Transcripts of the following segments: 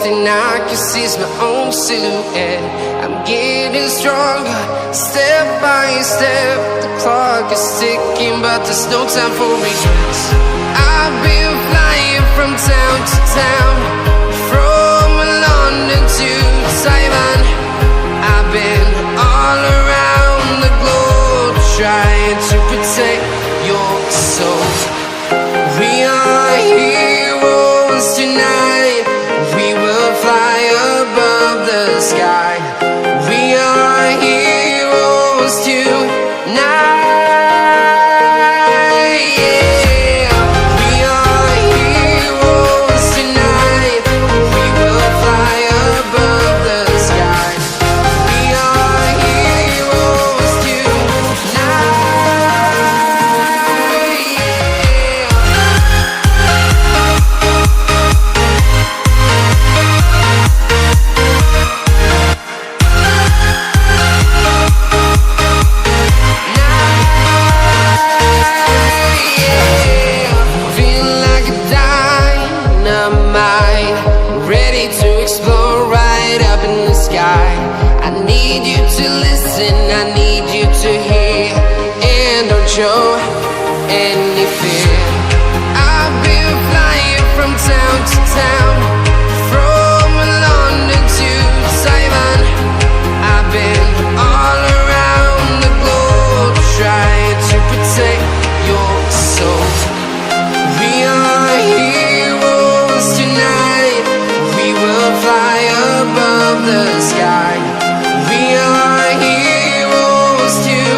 thing I can see is my own silhouette. I'm getting stronger, step by step. The clock is ticking, but there's no time for regrets. I've been flying from town to town, from London to Taiwan. I've been all around the globe, trying to protect your soul. We are heroes tonight. We will fly above the sky. We are heroes tonight. Yeah. We are heroes tonight. We will fly above the sky. We are heroes tonight. To explore right up in the sky. I need you to listen, I need you to hear, and don't show any fear. I've been flying from town to town, from London to Taiwan. I've been all around the globe, trying to protect your soul. We are heroes tonight. We will fly above the sky. We are heroes tonight.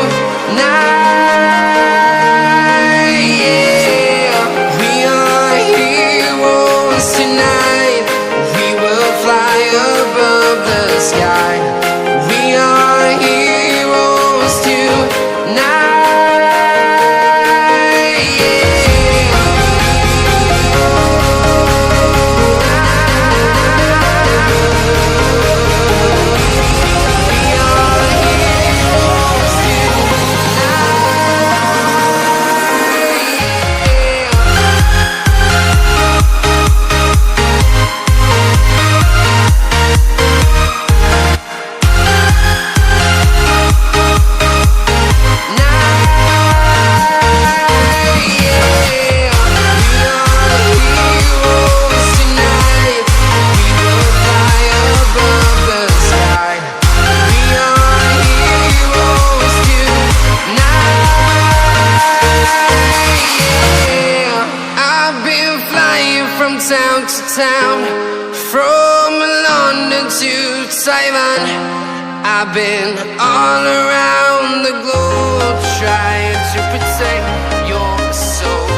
Yeah. We are heroes tonight. We will fly above the sky. We are heroes tonight. Town to town, from London to Taiwan. I've been all around the globe, trying to protect your soul.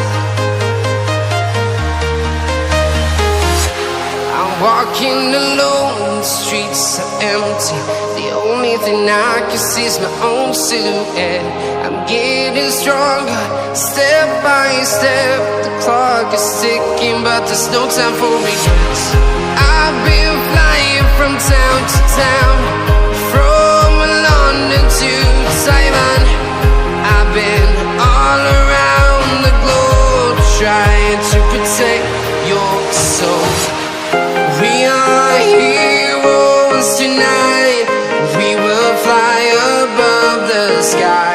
I'm walking alone, the streets are empty. The only thing I can see is my own silhouette. I'm getting stronger, step by step. The clock is ticking, but there's no time for regrets. I've been flying from town to town, from London to Taiwan. I've been all around the globe, trying to protect your soul. We are heroes tonight. We will fly above the sky.